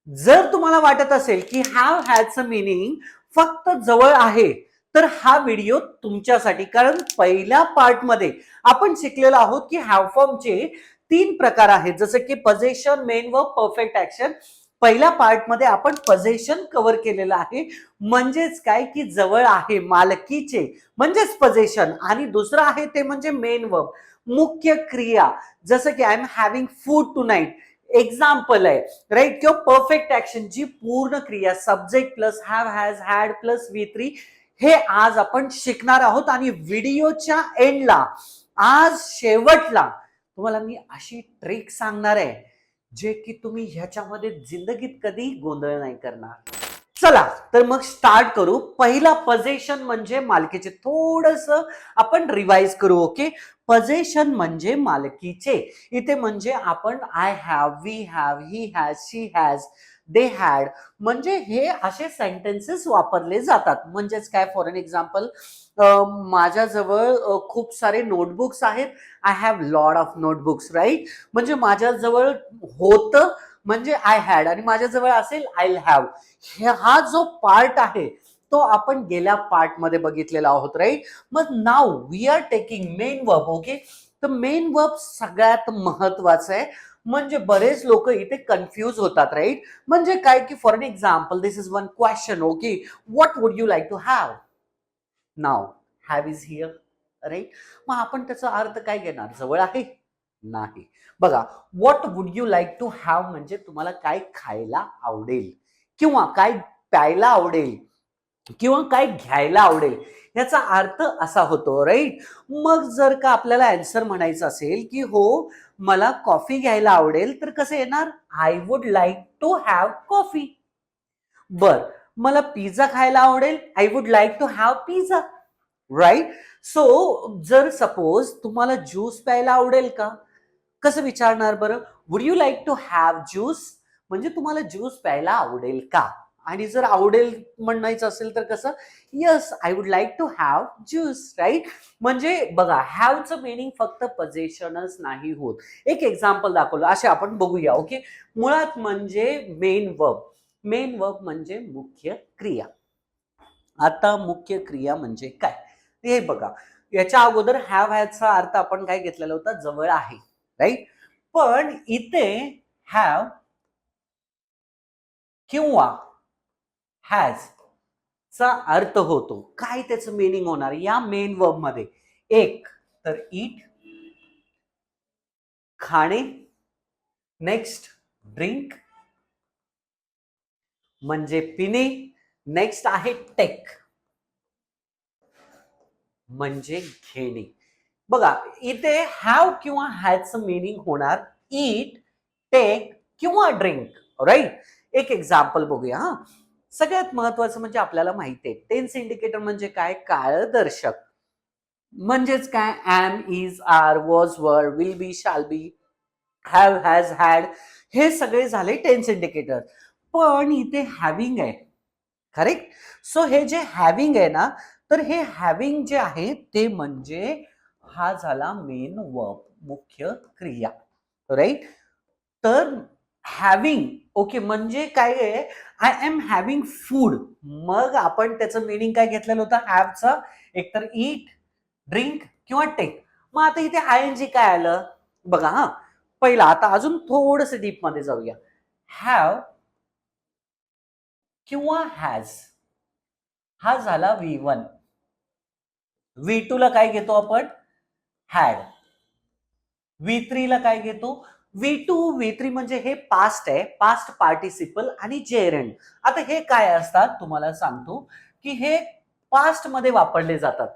जर तुम्हाला वाटत असेल की हॅव हॅजचं मीनिंग फक्त जवळ आहे, तर हा व्हिडिओ तुमच्यासाठी. कारण पहिल्या पार्टमध्ये आपण शिकलेलो आहोत की हॅव फॉर्मचे 3 प्रकार आहेत, जसं की पोझेशन, मेन वर्ब, परफेक्ट ऍक्शन. पहिल्या पार्टमध्ये आपण पोझेशन कव्हर केलेलं आहे, म्हणजेच काय की जवळ आहे, मालकीचे म्हणजेच पोझेशन. आणि दुसरं आहे ते म्हणजे मेन वर्ब, मुख्य क्रिया, जसं की I am having food tonight, example आहे, राईट. किंवा परफेक्ट ऍक्शन, जी पूर्ण क्रिया, subject plus have has had plus V3, हे आज आपण शिकणार आहोत. आणि व्हिडिओच्या एंडला, आज शेवटला, तुम्हाला मी अशी ट्रिक सांगणार आहे जे की तुम्ही ह्याच्यामध्ये जिंदगीत कधी गोंधळ नाही करणार. चला तर मग स्टार्ट करू. पहिला पोझेशन म्हणजे मालकीचे. थोडस आपण रिवाइज करू. ओके, पोझेशन म्हणजे मालकीचे. इथे म्हणजे आपण I have, we have, he has, she has, they had, म्हणजे हे असे सेंटेन्सेस वापरले जातात. म्हणजेच काय, फॉर एन एक्झाम्पल, माझ्याजवळ खूप सारे नोटबुक्स आहेत. I have lot of notebooks, right. म्हणजे माझ्याजवळ होतं म्हणजे आय हॅड, आणि माझ्याजवळ असेल आय हॅव. हा जो पार्ट आहे तो आपण गेल्या पार्ट मध्ये बघितलेला आहोत, राईट. मग नाव we are taking main verb. Okay, तर मेन वर्ब सगळ्यात महत्वाचं आहे. म्हणजे बरेच लोक इथे कन्फ्यूज होतात, राईट. म्हणजे काय की for an example, this is one question. Okay, what would you like to have? Now have is here, right. मग आपण त्याचा अर्थ काय घेणार? जवळ आहे? नाही. बघा, what would you like to have म्हणजे तुम्हाला काय खायला आवडेल, किंवा काय प्यायला आवडेल, किंवा काय घ्यायला आवडेल, याचा अर्थ असा होतो, राईट. मग जर का आपल्याला आन्सर म्हणायचं असेल की हो मला कॉफी घ्यायला आवडेल, तर कसं येणार? I would like to have coffee. बर, मला पिझ्झा खायला आवडेल, I would like to have pizza, right. So जर सपोज तुम्हाला ज्यूस प्यायला आवडेल का, कसं विचारणार बरं? Would you like to have juice, म्हणजे तुम्हाला ज्यूस प्यायला आवडेल का. आणि जर आवडेल म्हणायचं असेल तर कसं? Yes, I would like to have juice, right. म्हणजे बघा, हॅवचं मिनिंग फक्त पोझेशनच नाही होत. एक एक्झाम्पल दाखवलं, असे आपण बघूया. ओके, मुळात म्हणजे मेन वर्ब. मेन वर्ब म्हणजे मुख्य क्रिया. आता मुख्य क्रिया म्हणजे काय हे बघा. याच्या अगोदर हॅव हॅजचा अर्थ आपण काय घेतलेला होता? जवळ आहे, राईट. पण इथे हॅव किंवा हॅज चा अर्थ होतो काय, त्याचं मिनिंग होणार या मेन वर्ब मध्ये? एक तर ईट, खाणे. नेक्स्ट ड्रिंक म्हणजे पिणे. नेक्स्ट आहे टेक म्हणजे घेणे. बघा, इथे हॅव किंवा हॅजचं मिनिंग होणार ईट, टेक किंवा ड्रिंक, राईट. एक एक्झाम्पल बघूया. हा, सगळ्यात महत्वाचं म्हणजे आपल्याला माहिती आहे टेन्स इंडिकेटर म्हणजे काय? काळदर्शक. म्हणजेच काय? एम, इज, आर, वॉज, वर, will be, shall be, have, has, had, हे सगळे झाले टेन्स इंडिकेटर. पण इथे हॅव्हिंग आहे, करेक्ट. सो हे जे हॅव्हिंग आहे ना, तर हे हॅव्हिंग जे आहे ते म्हणजे हा झाला मेन वर्ब, मुख्य क्रिया, राईट. तर हॅव्हिंग, ओके, म्हणजे काय आहे? I am having food. मग आपण त्याचं मिनिंग काय घेतलेलं होतं हॅवचं? एकतर ईट, ड्रिंक किंवा टेक. मग आता इथे आयएनजी काय आलं बघा. हा, पहिला आता अजून थोडस डीप मध्ये जाऊया. हॅव किंवा हॅज हा झाला V1. V2 ला काय घेतो आपण? हॅड. V3 ला काय घेतो? V2, V3 म्हणजे हे पास्ट आहे, पास्ट पार्टिसिपल आणि जेरेंड. आता हे काय असतात तुम्हाला सांगतो की हे पास्ट मध्ये वापरले जातात,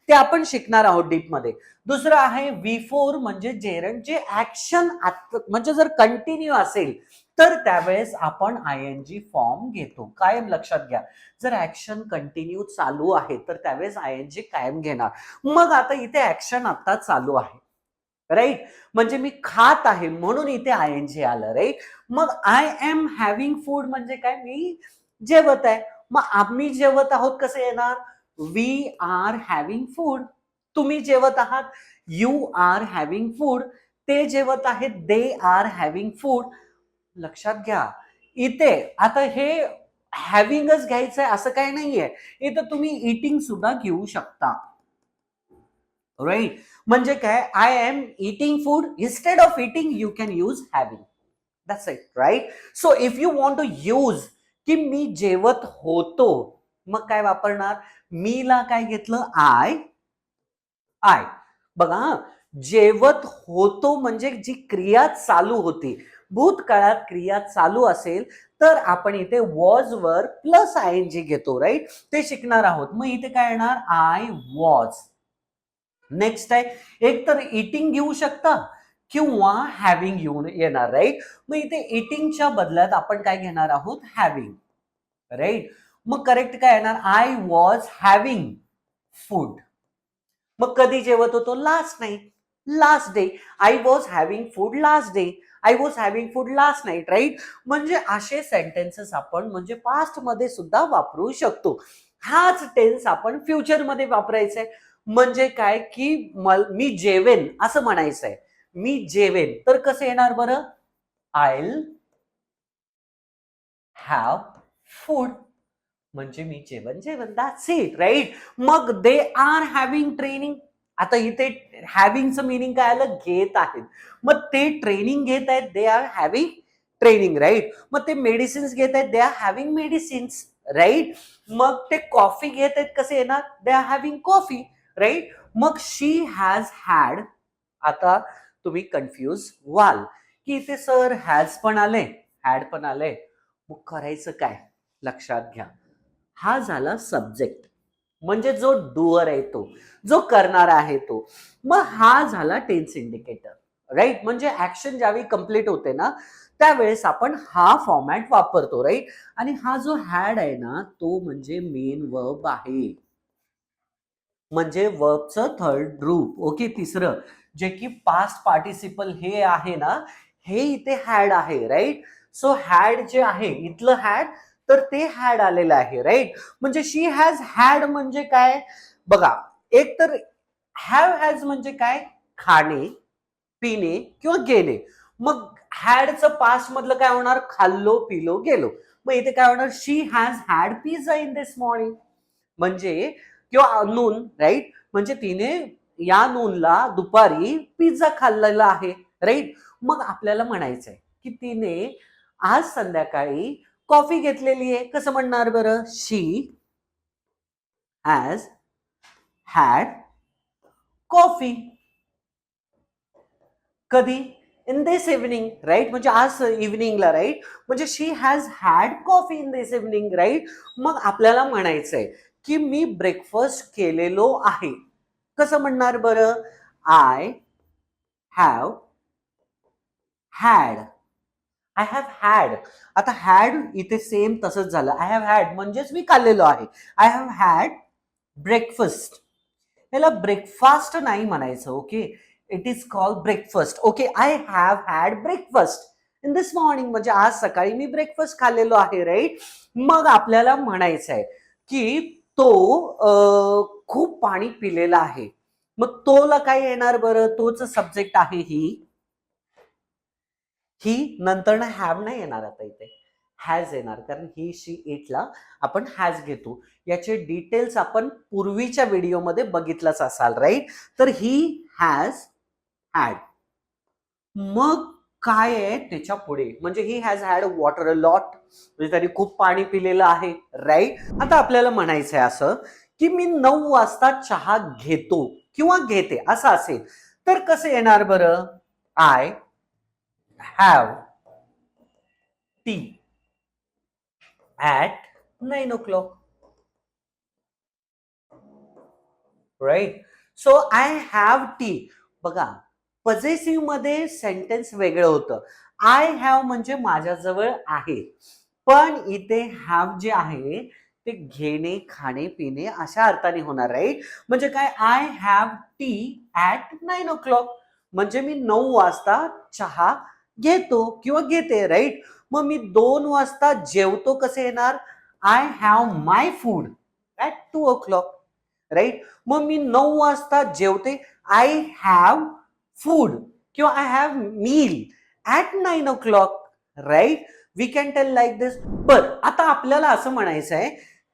ते आपण शिकणार आहोत डीप मध्ये. दुसरं आहे V4 म्हणजे जेरेंड, जे ऍक्शन म्हणजे जर कंटिन्यू असेल तर त्यावेळेस आपण आयएनजी फॉर्म घेतो. कायम लक्षात घ्या, जर ऍक्शन कंटिन्यू चालू आहे तर त्यावेळेस आयएनजी कायम घेणार. मग आता इथे ऍक्शन आता चालू आहे, राईट. म्हणजे मी खात आहे म्हणून इथे आयएनजी आलं, राईट. मग आय एम हॅव्हिंग फूड म्हणजे काय? मी जेवत आहे. मग आम्ही जेवत आहोत कसं येणार? We are having food. तुम्ही जेवत आहात, यू आर हॅव्हिंग फूड. ते जेवत आहेत, दे आर हॅव्हिंग फूड. लक्षात घ्या, इथे आता हे हॅव्हिंगच घ्यायचं आहे असं काही नाहीये, इथं तुम्ही इटिंग सुद्धा घेऊ शकता. राईट, म्हणजे काय, I am eating food, instead of eating you can use having. That's it. Right. So if you want to use की मी जेवत होतो, मग काय वापरणार, मीला काय घेतलं, आय. आय बघा, जेवत होतो म्हणजे जी क्रिया चालू होती, भूतकाळात क्रिया चालू असेल तर आपण इथे was were plus I N G घेतो. राईट, ते शिकणार आहोत. मग इथे काय येणार, आय वॉज. नेक्स्ट आहे, एक तर इटिंग घेऊ शकता किंवा हॅव्हिंग घेऊन येणार. राईट, मग इथे इटिंगच्या बदल्यात आपण काय घेणार आहोत, हॅव्हिंग. राईट, मग करेक्ट काय येणार, आय वॉज हॅव्हिंग फूड. मग कधी जेवत होतो, last night, last day. I was having food last day, I was having food last night. Right, म्हणजे असे सेंटेन्सेस आपण म्हणजे पास्ट मध्ये सुद्धा वापरू शकतो. हाच टेन्स आपण फ्युचर मध्ये वापरायचा आहे. म्हणजे काय की मी जेवेन असं म्हणायचंय, मी जेवेन, तर कसं येणार बरं, आयल हॅव फूड, म्हणजे मी जेवण जेवण, दॅट्स इट. राईट, मग दे आर हॅव्हिंग ट्रेनिंग. आता इथे हॅव्हिंगचं मिनिंग काय आलं, घेत आहेत. मग ते ट्रेनिंग घेत आहेत, they are having training. Right, मग ते मेडिसिन्स घेत आहेत, they are having medicines. Right, मग ते कॉफी घेत आहेत, कसे येणार, they are having coffee. Right, मग शी हॅज हॅड. आता तुम्ही कन्फ्यूज व्हाल की इथे सर हॅज पण आले, हॅड पण आले, मग करायचं काय, लक्षात घ्या, हा झाला सब्जेक्ट, म्हणजे जो डुअर आहे तो, जो करणारा आहे तो. मग हा झाला टेन्स इंडिकेटर. राईट, म्हणजे ऍक्शन ज्यावेळी कंप्लीट होते ना, त्यावेळेस आपण हा फॉर्मॅट वापरतो. राईट, आणि हा जो हॅड आहे ना, तो म्हणजे मेन वर्ब आहे, म्हणजे वर्बचं थर्ड ग्रुप. ओके, तिसरं जे की पास्ट पार्टिसिपल हे आहे ना, हे इथे हॅड आहे. राईट, सो हॅड जे आहे इथलं हॅड, तर ते हॅड आलेलं आहे. राईट, म्हणजे शी हॅज हॅड म्हणजे काय बघा, एक तर हॅव हॅज म्हणजे काय, खाणे, पिणे किंवा गेले. मग हॅडचं पास्ट मधलं काय होणार, खाल्लो पिलो गेलो. मग इथे काय होणार, she has had pizza in this morning, म्हणजे किंवा नून. राईट, म्हणजे तिने या नूनला दुपारी पिझ्झा खाल्लेला आहे. राईट, मग आपल्याला म्हणायचंय की तिने आज संध्याकाळी कॉफी घेतलेली आहे, कसं म्हणणार बरं, शी हॅज हॅड कॉफी. कधी, इन दिस इव्हनिंग. राईट, म्हणजे आज इव्हनिंगला. राईट, म्हणजे she has had coffee in this evening. Right, मग आपल्याला म्हणायचंय की मी ब्रेकफास्ट केलेलो आहे, कसं म्हणणार बरं, I have had. I have had. आता हॅड इथे सेम तसंच झालं, आय हॅव हॅड म्हणजेच मी खाल्लेलो आहे. I have had breakfast. याला ब्रेकफास्ट नाही म्हणायचं. Okay, it is called breakfast. Okay, I have had breakfast in this morning, म्हणजे आज सकाळी मी ब्रेकफास्ट खाल्लेलो आहे. राईट, मग आपल्याला म्हणायचं आहे की तो खूप पाणी पिलेला आहे. मग तोला काय येणार बरं, तोच सब्जेक्ट आहे ही नंतर ना हॅव नाही येणार, आता इथे हॅज येणार, कारण ही शी इटला आपण हॅज घेतो. याचे डिटेल्स आपण पूर्वीच्या व्हिडिओमध्ये बघितलंच असाल. राईट, तर ही हॅज हॅड. मग काय आहे त्याच्या पुढे, म्हणजे he has had water a lot, म्हणजे त्याने खूप पाणी पिलेलं आहे. राईट, आता आपल्याला म्हणायचंय असं की मी 9 वाजता चहा घेतो किंवा घेते असं असेल, तर कसं येणार बरं, I have tea at 9 o'clock. Right, so I have tea. बघा, पॉझेसिव्ह मध्ये सेंटेन्स वेगळं होतं. आय हॅव म्हणजे माझ्याजवळ आहे, पण इथे हॅव जे आहे ते घेणे, खाणे, पिणे अशा अर्थाने होणार. राईट, म्हणजे काय, I have tea at 9 o'clock, म्हणजे मी 9 वाजता चहा घेतो किंवा घेते. राईट, मग मी 2 वाजता जेवतो, कसे येणार, I have my food at 2 o'clock. Right, मग मी 9 वाजता जेवते, आय हॅव फूड किंवा I have meal at 9 o'clock. Right, we can tell like this. बर, आता आपल्याला असं म्हणायचं आहे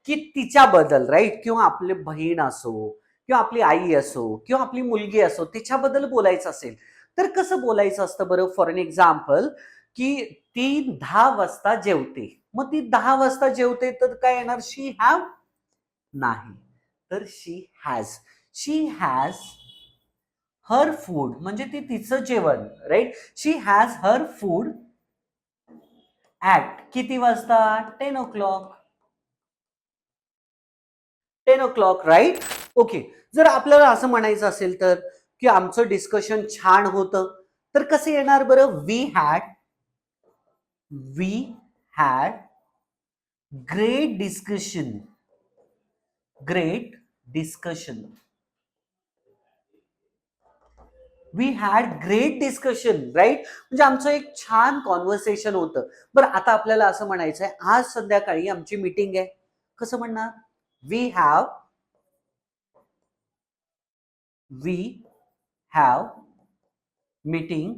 की तिच्याबद्दल, राईट, किंवा आपली बहीण असो किंवा आपली आई असो किंवा आपली मुलगी असो, तिच्याबद्दल बोलायचं असेल तर कसं बोलायचं असतं बरं? फॉर एन एक्झाम्पल, की ती 10 वाजता जेवते. मग ती 10 वाजता जेवते तर काय येणार? शी हॅव? नाही, तर शी हॅज हर फूड, म्हणजे ती तिचं जेवण, right. She has her food at किती वाजता? 10 o'clock. 10 o'clock, right. ओके. जर आपल्याला असं म्हणायचं असेल तर की आमचं डिस्कशन छान होतं, तर कसं येणार बरं? We had great discussion. Great discussion. We had great discussion, right. म्हणजे आमचं एक छान कॉन्व्हर्सेशन होतं. बरं, आता आपल्याला असं म्हणायचं आहे, आज संध्याकाळी आमची मीटिंग आहे. कसं म्हणणार? We have meeting.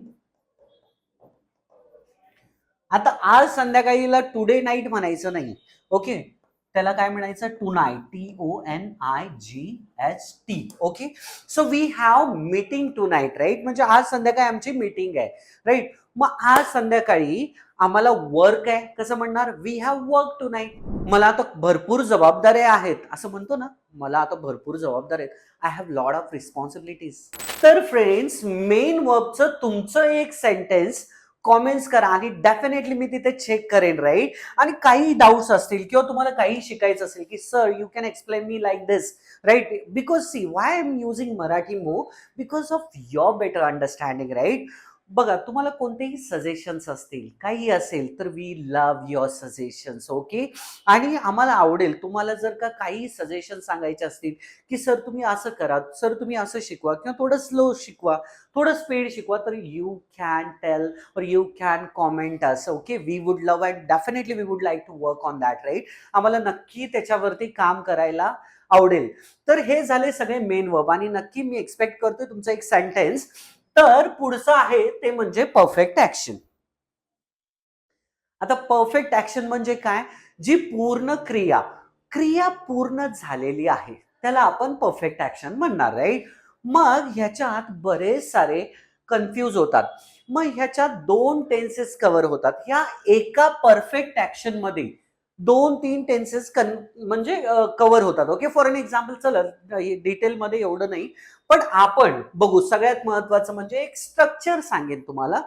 आता आज संध्याकाळीला टुडे नाईट म्हणायचं नाही. ओके, त्याला काय म्हणायचं? Tonight. TONIGHT. Okay. So we have meeting tonight, right. म्हणजे आज संध्याकाळी आमची मीटिंग आहे, राईट. मग आज संध्याकाळी आम्हाला वर्क आहे. कसं म्हणणार? We have work tonight. मला आता भरपूर जबाबदाऱ्या आहेत असं म्हणतो ना, मला आता भरपूर जबाबदाऱ्या आहेत. I have lot of responsibilities. तर फ्रेंड्स, मेन वर्बचं तुमचं एक सेंटेन्स कॉमेंट्स करा आणि डेफिनेटली मी तिथे चेक करेन, राईट. आणि काही डाऊट्स असतील किंवा तुम्हाला काही शिकायचं असेल की sir you can explain me like this, right. Because see why I am using Marathi more, because of your better understanding, right. बघा, तुम्हाला कोणतेही सजेशन्स असतील, काही असेल तर we love your suggestions. Okay. आणि आम्हाला आवडेल तुम्हाला जर का काही सजेशन सांगायचे असतील की सर तुम्ही असं करा, सर तुम्ही असं शिकवा किंवा थोडं स्लो शिकवा, थोडं स्पीड शिकवा, तर you can tell or you can comment us. Okay, we would love and definitely we would like to work on that, right. आम्हाला नक्की त्याच्यावरती काम करायला आवडेल. तर हे झाले सगळे मेन वर्ब आणि नक्की मी एक्सपेक्ट करतोय तुमचं एक सेंटेन्स. तर पुढचं आहे ते म्हणजे परफेक्ट ऍक्शन. आता परफेक्ट ऍक्शन म्हणजे काय? जी पूर्ण क्रिया पूर्ण झालेली आहे त्याला आपण परफेक्ट ऍक्शन म्हणणार, राईट. मग ह्याच्यात बरेच सारे कन्फ्यूज होतात. मग ह्याच्यात 2 टेन्सेस कव्हर होतात. ह्या एका परफेक्ट ऍक्शन मध्ये 2-3 टेन्सेस म्हणजे कव्हर होतात. ओके, फॉर एन एक्झाम्पल, चला डिटेलमध्ये एवढं नाही, पण आपण बघू. सगळ्यात महत्वाचं म्हणजे एक स्ट्रक्चर सांगेन तुम्हाला,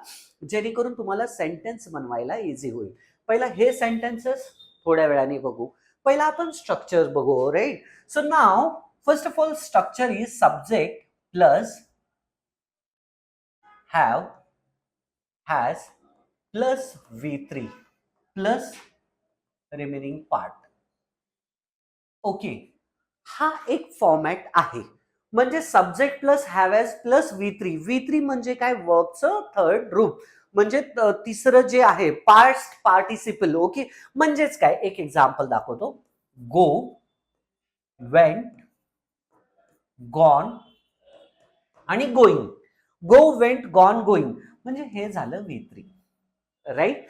जेणेकरून तुम्हाला सेंटेन्स बनवायला इझी होईल. पहिला हे सेंटेन्सेस थोड्या वेळाने बघू. पहिला आपण स्ट्रक्चर बघू, right. So now first of all structure is subject plus have has plus V3 plus remaining part. Okay, हा एक फॉर्मॅट आहे. म्हणजे subject plus have has plus V3 म्हणजे काय? वर्बचं थर्ड रूप, म्हणजे तिसरं जे आहे पास्ट पार्टिसिपल. ओके, म्हणजेच काय? एक एक्झाम्पल दाखवतो. गो, वेंट, गॉन आणि गोईंग. गो, वेंट, गॉन, गोईंग म्हणजे हे झालं V3, राईट.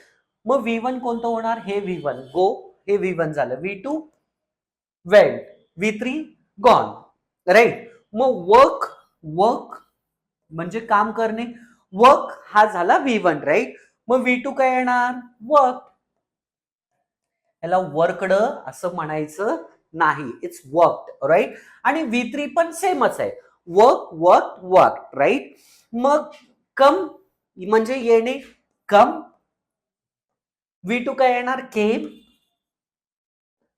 मग V1 कोणतं होणार? हे V1 गो, हे V1 झालं. V2 went, V3 gone, right. मग वर्क म्हणजे काम करणे. वर्क हा झाला V1, राईट. मग V2 काय येणार? वर्क. याला वर्कड असं म्हणायचं नाही, इट्स वर्कड, राईट. आणि V3 पण सेमच आहे, वर्क, राईट. मग कम म्हणजे येणे, कम. V2 काय येणार? केम.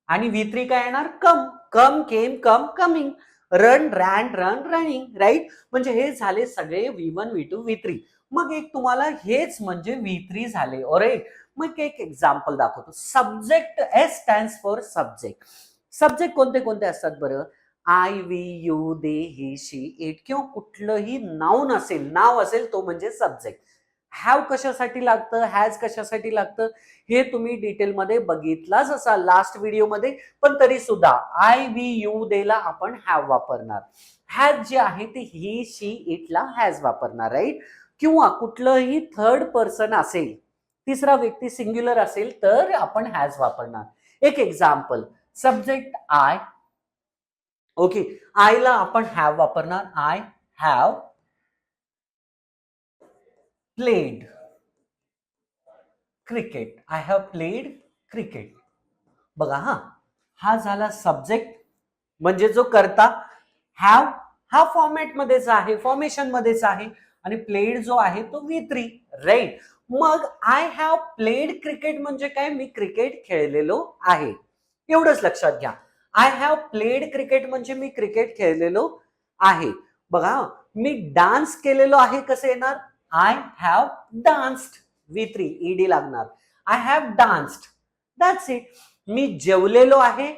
आणि V3 काय येणार? Come, came, coming. Run, running, right. म्हणजे हे झाले सगळे V1, V2, V3. मग एक तुम्हाला हेच म्हणजे V3 झाले, ऑलराईट. मग एक एक्झाम्पल दाखवतो. Subject, S stands for subject. Subject कोणते कोणते असतात बरं? I, we, you, they, he, she, it किंवा कुठलंही नाउन असेल, नाव असेल, तो म्हणजे सब्जेक्ट. हॅव कशासाठी लागतं, हॅज कशासाठी लागतं, हे तुम्ही डिटेलमध्ये बघितलाच असाल लास्ट व्हिडिओमध्ये. पण तरी सुद्धा आय, वी, यू, देला आपण हॅव वापरणार. हॅज जे आहे ते ही, शी, इटला हॅज वापरणार, राईट. किंवा कुठलंही थर्ड पर्सन असेल तिसरा व्यक्ती सिंग्युलर असेल तर आपण हॅज वापरणार. एक एक्झाम्पल, सब्जेक्ट आय. ओके, आयला आपण हॅव वापरणार. I have played cricket. I have played cricket. बघा हा झाला सब्जेक्ट म्हणजे जो करता. हॅव हा फॉर्मॅट मध्येच आहे, फॉर्मेशन मध्येच आहे. आणि प्लेड जो आहे तो V3, राईट. मग आय हॅव प्लेड क्रिकेट म्हणजे काय, मी क्रिकेट खेळलेलो आहे, एवढंच लक्षात घ्या. आय हॅव प्लेड क्रिकेट म्हणजे मी क्रिकेट खेळलेलो आहे. बघा मी डान्स केलेलो आहे, कसं येणार, I have danced. V3 ED लागणार. I have danced, that's it. मी जेवलेलो आहे,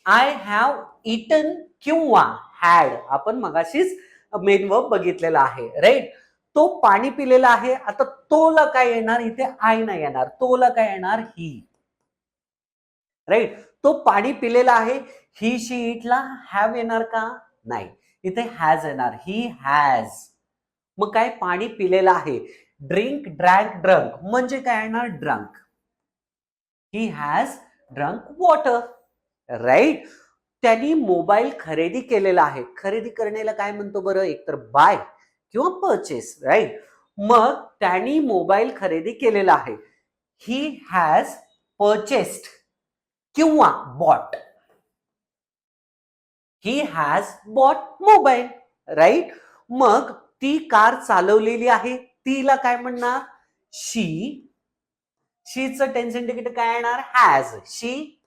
आय हॅव इटन किंवा हॅड, आपण मगाशीच मेन वर्ब बघितलेला आहे, राईट. तो पाणी पिलेला आहे, आता तोला काय येणार, इथे आय नाही येणार, तोला काय येणार, ही, राईट. तो पाणी पिलेला आहे, ही शी इटला हॅव येणार का, नाही, इथे हॅज येणार, ही हॅज. मग काय, पाणी पिलेलं आहे. ड्रिंक, ड्रँक, ड्रंक म्हणजे काय येणार, drunk. He has drunk water, right. त्यांनी मोबाईल खरेदी केलेला आहे. खरेदी करण्याला काय म्हणतो बरं, एकतर बाय किंवा परचेस, राईट. मग त्यांनी मोबाईल खरेदी केलेला आहे. ही हॅज परचेस्ड किंवा bought. He has bought mobile, right. मग ती कार चालवलेली आहे, तिला काय म्हणणार, शी. शीचं टेन्स इंडिकेटर काय येणार, हॅज. She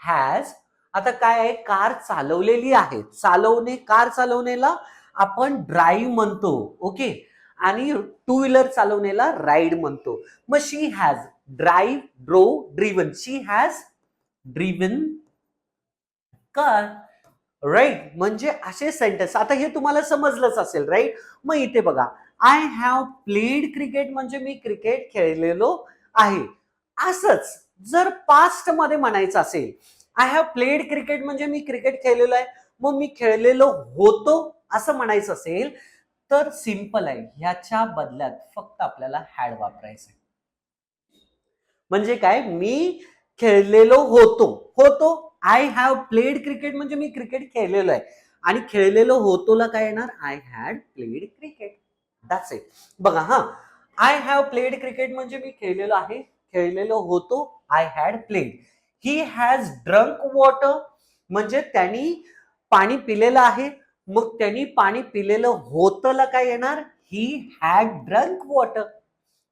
has. आता काय आहे, कार चालवलेली आहे. चालवणे, कार चालवण्याला आपण ड्राईव्ह म्हणतो, ओके. आणि टू व्हीलर चालवण्याला राईड म्हणतो. मग she has drive, driven. She has driven car, right. म्हणजे असे सेंटेन्स. आता हे तुम्हाला समजलंच असेल, राईट. मग इथे बघा, आय हॅव प्लेड क्रिकेट म्हणजे मी क्रिकेट खेळलेलो आहे. असंच जर पास्ट मध्ये म्हणायचं असेल, आय हॅव प्लेड क्रिकेट म्हणजे मी क्रिकेट खेळलेलो आहे, मग मी खेळलेलो होतो असं म्हणायचं असेल तर सिंपल आहे, ह्याच्या बदल्यात फक्त आपल्याला हॅड वापरायचं. म्हणजे काय, मी खेळलेलो होतो. होतो, आय हॅव प्लेड क्रिकेट म्हणजे मी क्रिकेट खेळलेलो आहे. आणि खेळलेलो होतोला काय येणार, I had played cricket, that's it. बघा आय हॅव प्लेड क्रिकेट म्हणजे मी खेळलेलो आहे, खेळलेलो होतो, I had played. He has drunk water म्हणजे त्यांनी पाणी पिलेलं आहे, मग त्यांनी पाणी पिलेलं होतंला काय येणार, he had drunk water,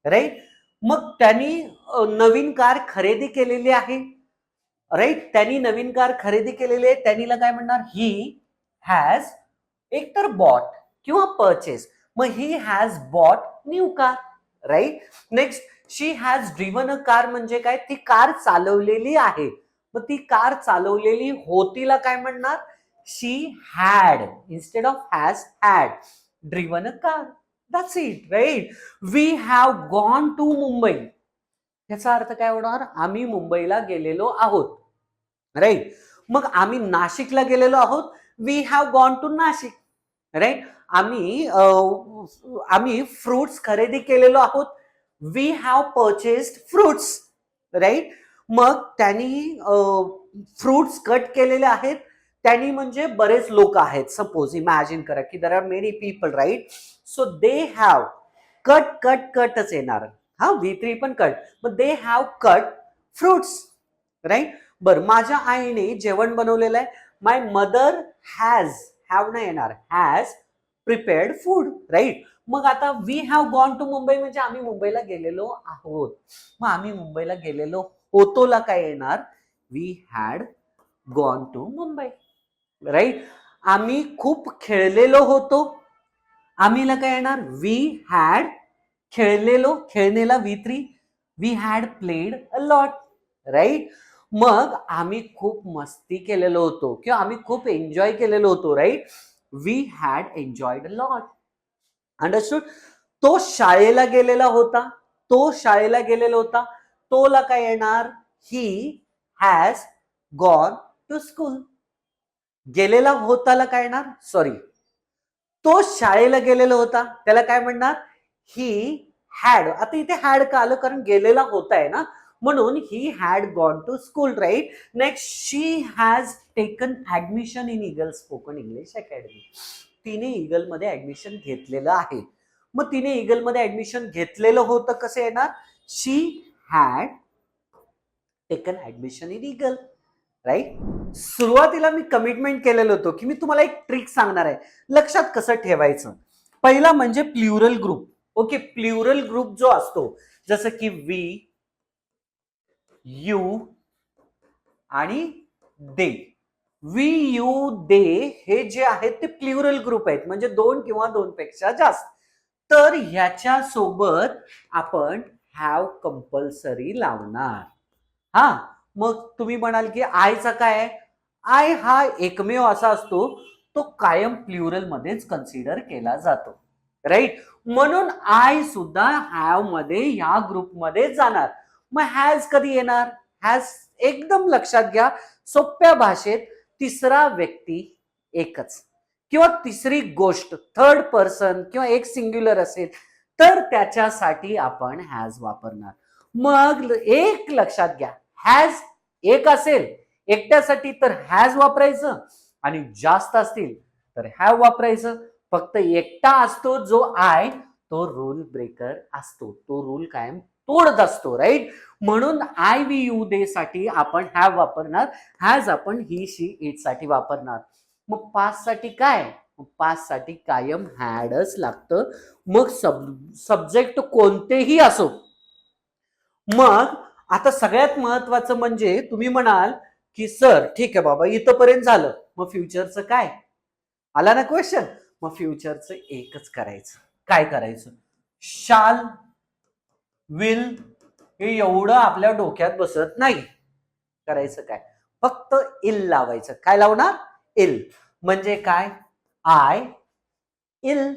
right. मग त्यांनी नवीन कार खरेदी केलेली आहे, राईट. त्यांनी नवीन कार खरेदी केलेली आहे, त्यांनीला काय म्हणणार, ही हॅज एकतर बॉट किंवा परचेस. मग he has bought new car, right. Next, she has driven a car म्हणजे काय, ती कार चालवलेली आहे. मग ती कार चालवलेली होतीला काय म्हणणार, she had, instead of has, had driven a car, that's it, right. We have gone to Mumbai, याचा अर्थ काय होणार, आम्ही मुंबईला गेलेलो आहोत, राईट. मग आम्ही नाशिकला गेलेलो आहोत, we have gone to Nashik, right. आम्ही फ्रुट्स खरेदी केलेलो आहोत, we have purchased fruits, right. मग त्यांनी फ्रुट्स कट केलेले आहेत, त्यांनी म्हणजे बरेच लोक आहेत, सपोज इमॅजिन करा की there are many people, right. So they have cut, कटच येणार, V3 पण कट. मग they have cut fruits, right. बर, माझ्या आईने जेवण बनवलेलं आहे, माय मदर हॅज, हॅव नाही येणार, हॅज प्रिपेअर्ड फूड, राईट. मग आता we have gone to Mumbai म्हणजे आम्ही मुंबईला गेलेलो आहोत. मग आम्ही मुंबईला गेलेलो होतोला काय येणार, we had gone to Mumbai, right. आम्ही खूप खेळलेलो होतो, आम्हीला काय येणार, वी हॅड खेळलेलो, खेळणेला V3, we had played a lot, right. मग आम्ही खूप मस्ती केलेलो होतो किंवा आम्ही खूप एन्जॉय केलेलो होतो, right. We had enjoyed a lot, understood. तो शाळेला गेलेला होता, तो शाळेला गेलेला होता, तोला काय येणार, he has gone to school. गेलेला होताला काय येणार, सॉरी, तो शाळेला गेलेला होता, त्याला काय म्हणणार, ही हॅड, आता इथे हॅड का आलं कारण गेलेला होत आहे ना, म्हणून he had gone to school, right. Next, she has taken admission in Eagle spoken English academy. तिने ईगल मध्ये ऍडमिशन घेतलेलं आहे. मग तिने ईगल मध्ये ऍडमिशन घेतलेलं होतं, कसं येणार? She had taken admission in Eagle, right. सुरुवातीला मी कमिटमेंट केलेलं होतं की मी तुम्हाला एक ट्रिक सांगणार आहे, लक्षात कसं ठेवायचं. पहिला म्हणजे plural group. Okay, plural group जो असतो, जसं की वी, यू आणि दे. वी, यू, दे हे जे आहेत ते प्ल्युरल ग्रुप आहेत, म्हणजे दोन किंवा दोन पेक्षा जास्त. तर ह्याच्या सोबत आपण हॅव कंपल्सरी लावणार. हा, मग तुम्ही म्हणाल की आयचा काय आहे? आय हा एकमेव असा असतो तो कायम प्ल्युरल मध्येच कन्सिडर केला जातो, राईट. म्हणून आय सुद्धा हॅव मध्ये ह्या ग्रुपमध्ये जाणार. मग हॅज कधी येणार? हॅज एकदम लक्षात घ्या, सोप्या भाषेत तिसरा व्यक्ती एकच किंवा तिसरी गोष्ट थर्ड पर्सन किंवा एक सिंग्युलर असेल तर त्याच्यासाठी आपण हॅज वापरणार. मग एक लक्षात घ्या, हॅज एक असेल एकट्यासाठी तर हॅज वापरायचं आणि जास्त असतील तर हॅव वापरायचं. फक्त एकटा असतो जो आय, तो रूल ब्रेकर असतो, तो रूल कायम तोडत असतो, राईट. म्हणून आय, वी, यू, दे साठी आपण हॅव वापरणार, हॅज आपण ही, शी, इट साठी वापरणार. मग पास्ट साठी काय? पास्ट साठी कायम हॅडच लागतं, मग सब्जेक्ट कोणतेही असो. मग आता सगळ्यात महत्वाचं म्हणजे तुम्ही म्हणाल की सर ठीक आहे बाबा इथपर्यंत झालं, मग फ्युचरचं काय? आला ना क्वेश्चन. मग फ्युचरचं एकच करायचं. काय करायचं? शाल, विल हे एवढं आपल्या डोक्यात बसत नाही. करायचं काय? फक्त इल लावायचं. काय लावणार? इल. म्हणजे काय? आय इल,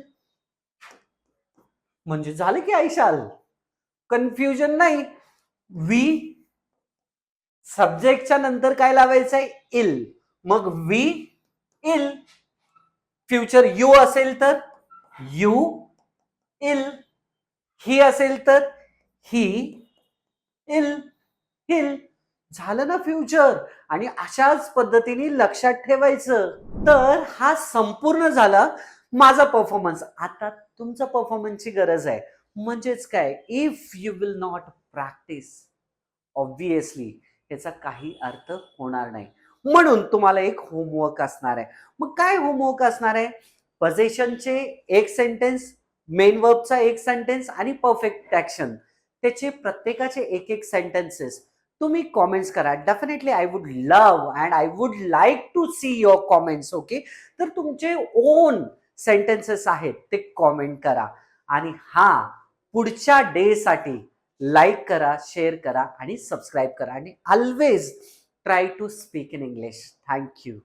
म्हणजे झालं की आय शाल. कन्फ्युजन नाही. वी सब्जेक्टच्या नंतर काय लावायचंय? इल. मग वी इल. फ्युचर यू असेल तर यू इल. ही असेल तर ही इल हिल. झालं ना फ्युचर. आणि अशाच पद्धतीने लक्षात ठेवायचं. तर हा संपूर्ण झाला माझा परफॉर्मन्स. आता तुमचा परफॉर्मन्सची गरज आहे. म्हणजेच काय, if you will not practice obviously त्याचा काही अर्थ होणार नाही. म्हणून तुम्हाला एक होमवर्क असणार आहे. मग काय होमवर्क असणार आहे? पोझिशनचे एक सेंटेन्स, मेन वर्बचा एक सेंटेन्स आणि परफेक्ट ऍक्शन, त्याचे प्रत्येकाचे एक एक सेंटेन्सेस तुम्ही कॉमेंट्स करा. Definitely I would love and I would like to see your comments. Okay, तर तुमचे ओन सेंटेन्सेस आहेत ते कॉमेंट करा. आणि हा पुढच्या डे साठी लाईक करा, शेअर करा आणि सबस्क्राईब करा. आणि always try to speak in English. Thank you.